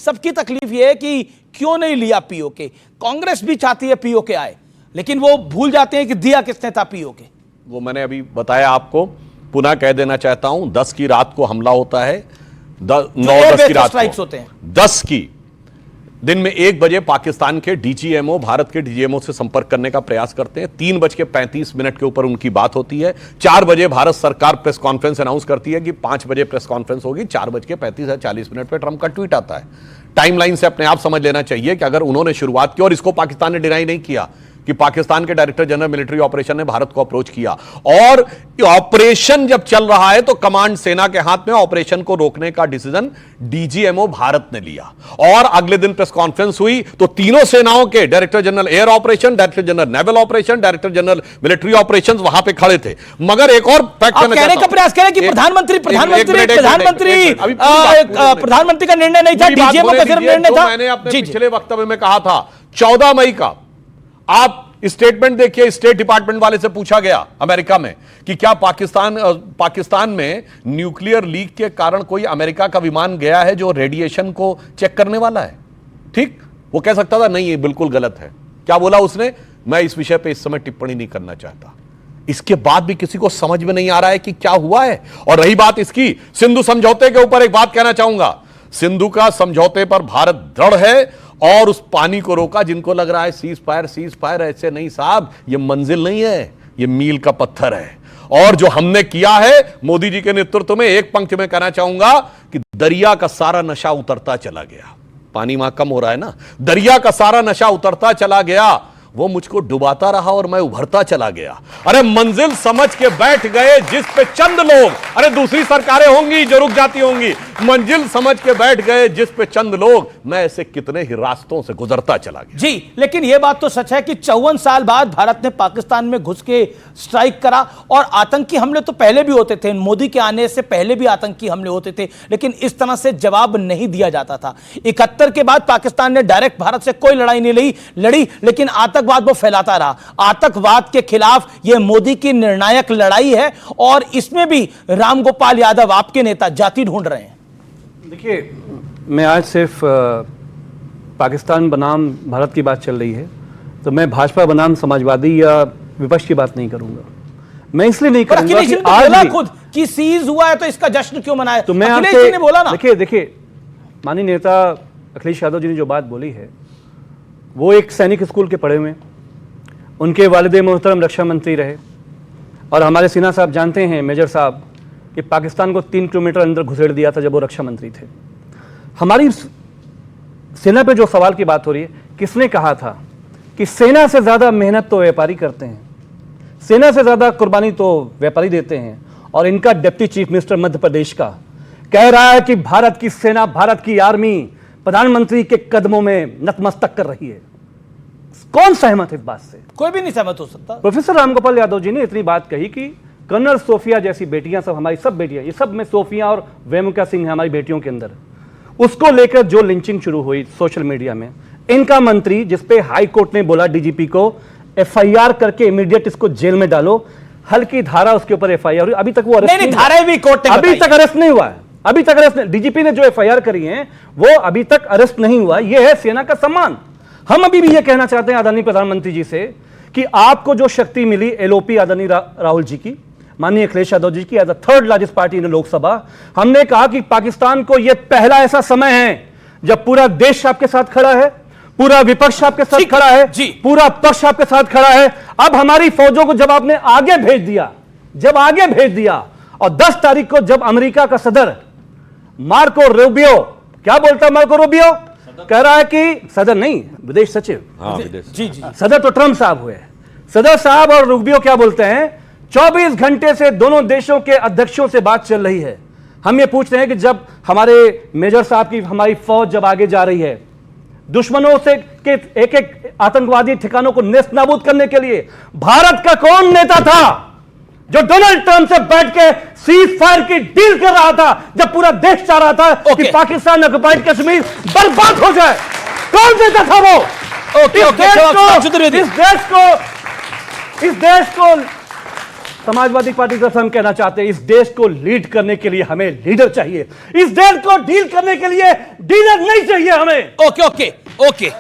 सबकी तकलीफ ये है कि क्यों नहीं लिया पीओके। कांग्रेस भी चाहती है पीओके आए, लेकिन वो भूल जाते हैं कि दिया किसने था पीओके। वो मैंने अभी बताया आपको, पुनः कह देना चाहता हूं, 10 की रात को हमला होता है, 9-10 की रात को होते हैं, 10 की दिन में 1 बजे पाकिस्तान के डीजीएमओ भारत के डीजीएमओ से संपर्क करने का प्रयास करते हैं। 3:35 के ऊपर उनकी बात होती है। 4 बजे भारत सरकार प्रेस कॉन्फ्रेंस अनाउंस करती है कि 5 बजे प्रेस कॉन्फ्रेंस होगी। 4:35 पे ट्रंप का ट्वीट आता है। टाइमलाइन से अपने आप समझ लेना चाहिए कि अगर उन्होंने शुरुआत की, और इसको पाकिस्तान ने डिनाई नहीं किया कि पाकिस्तान के डायरेक्टर जनरल मिलिट्री ऑपरेशन ने भारत को अप्रोच किया, और ऑपरेशन जब चल रहा है तो कमांड सेना के हाथ में, ऑपरेशन को रोकने का डिसीजन डीजीएमओ भारत ने लिया। और अगले दिन प्रेस कॉन्फ्रेंस हुई तो तीनों सेनाओं के director general air operation, director general naval operation, director general military operation वहां पे खड़े थे। मगर एक और फैक्ट कहने का प्रयास करें कि प्रधानमंत्री का निर्णय नहीं था, डीजीएमओ का सिर्फ निर्णय था। मैंने अपने पिछले वक्तव्य में कहा था 14 मई का, आप स्टेटमेंट देखिए, स्टेट डिपार्टमेंट वाले से पूछा गया अमेरिका में कि क्या पाकिस्तान में न्यूक्लियर लीक के कारण कोई अमेरिका का विमान गया है जो रेडिएशन को चेक करने वाला है। ठीक, वो कह सकता था नहीं, ये बिल्कुल गलत है। क्या बोला उसने? मैं इस विषय पे इस समय टिप्पणी नहीं करना चाहता। इसके बाद भी किसी को समझ में नहीं आ रहा है कि क्या हुआ है। और रही बात इसकी सिंधु समझौते के ऊपर, एक बात कहना चाहूंगा, सिंधु का समझौते पर भारत दृढ़ है और उस पानी को रोका। जिनको लग रहा है सीज फायर, ऐसे नहीं साहब, ये मंजिल नहीं है, ये मील का पत्थर है। और जो हमने किया है मोदी जी के नेतृत्व में, एक पंक्ति में कहना चाहूंगा कि दरिया का सारा नशा उतरता चला गया। पानी वहां कम हो रहा है ना, दरिया का सारा नशा उतरता चला गया। वो मुझको डुबाता रहा और मैं उभरता चला गया। अरे मंजिल समझ के बैठ गए जिस पे चंद लोग, अरे दूसरी सरकारें होंगी जो रुक जाती होंगी, मंजिल समझ के बैठ गए जिस पे चंद लोग, मैं ऐसे कितने ही रास्तों से गुजरता चला गया। जी, लेकिन यह बात तो सच है कि 54 साल बाद भारत ने पाकिस्तान में घुस के स्ट्राइक करा। और आतंकी हमले तो पहले भी होते थे, मोदी के आने से पहले भी आतंकी हमले होते थे, लेकिन इस तरह से जवाब नहीं दिया जाता था। 71 के बाद पाकिस्तान ने डायरेक्ट भारत से कोई लड़ाई नहीं लड़ी, लेकिन आतंकवाद वो फैलाता रहा। आतंकवाद के खिलाफ यह मोदी की निर्णायक लड़ाई है, और इसमें भी रामगोपाल यादव आपके नेता जाति ढूंढ रहे हैं। देखिए, मैं आज सिर्फ पाकिस्तान बनाम भारत की बात चल रही है, तो मैं भाजपा बनाम समाजवादी या विपक्ष की बात नहीं करूंगा। मैं इसलिए नहीं करूंगा कि आज खुद कि सीज हुआ है तो इसका जश्न क्यों मनाया, तो मैं अखिलेश जी ने बोला ना। देखिए माननीय नेता अखिलेश यादव जी ने जो बात बोली है, वो एक सैनिक स्कूल के पढ़े हुए, उनके वालिद मोहतरम रक्षा मंत्री रहे, और हमारे सिन्हा साहब जानते हैं, मेजर साहब, कि पाकिस्तान को 3 किलोमीटर अंदर घुसेड़ दिया था जब वो रक्षा मंत्री थे। हमारी सेना पे जो सवाल की बात हो रही है, किसने कहा था कि सेना से ज़्यादा मेहनत तो व्यापारी करते हैं, सेना से ज़्यादा कुर्बानी तो व्यापारी देते हैं। और इनका deputy chief minister Madhya Pradesh का कह रहा है कि भारत की सेना, भारत की आर्मी प्रधानमंत्री के कदमों में नतमस्तक कर रही है। कौन सहमत है इस बात से? कोई भी नहीं सहमत हो सकता। प्रोफेसर रामगोपाल यादव जी ने इतनी बात कही कि कर्नल सोफिया जैसी बेटियां, सब हमारी सब बेटियां, ये सब में सोफिया और वेमुका सिंह है हमारी बेटियों के अंदर, उसको लेकर जो लिंचिंग शुरू हुई सोशल मीडिया में, इनका मंत्री, जिसपे हाई कोर्ट ने बोला डीजीपी को एफआईआर करके इमीडिएट इसको जेल में डालो, हल्की धारा उसके ऊपर एफआईआर हुई, अभी तक वो अरेस्ट नहीं, धारा भी कोर्ट ने अभी तक अरेस्ट नहीं हुआ है। अभी तक अरेस्ट, डीजीपी ने जो एफआईआर करी है वो अभी तक अरेस्ट नहीं हुआ। यह है सेना का सम्मान। हम अभी भी यह कहना चाहते हैं आदरणीय प्रधानमंत्री जी से कि आपको जो शक्ति मिली एलओपी आदरणीय राहुल जी की, माननीय अखिलेश यादव जी की, as the 3rd largest party in Lok Sabha, हमने कहा कि पाकिस्तान को यह पहला ऐसा समय है जब पूरा देश आपके साथ खड़ा है, पूरा विपक्ष आपके साथ खड़ा है, पूरा पक्ष आपके साथ खड़ा है। अब हमारी फौजों को जब आपने आगे भेज दिया, और 10 तारीख को जब अमेरिका का सदर मार्को रूबियो, क्या बोलता है मार्को रूबियो, कह रहा है कि सदर नहीं, विदेश सचिव, जी, सदर तो ट्रंप साहब हुए, सदर साहब और रूबियो क्या बोलते हैं, 24 घंटे से दोनों देशों के अध्यक्षों से बात चल रही है। हम ये पूछते हैं कि जब हमारे मेजर साहब की हमारी फौज जब आगे जा रही है, दुश्मनों से के एक आतंकवादी ठिकानों को नेस्त नाबूद करने के लिए, भारत का कौन नेता था जो डोनाल्ड ट्रंप से बैठ के सीज फायर की डील कर रहा था, जब पूरा देश चाह रहा था कि पाकिस्तान ऑक्युपाइड कश्मीर बर्बाद हो जाए? कौन नेता था वो? इस देश को समाजवादी पार्टी की तरफ से हम कहना चाहते हैं, इस देश को लीड करने के लिए हमें लीडर चाहिए, इस देश को डील करने के लिए डीलर नहीं चाहिए हमें। Okay okay okay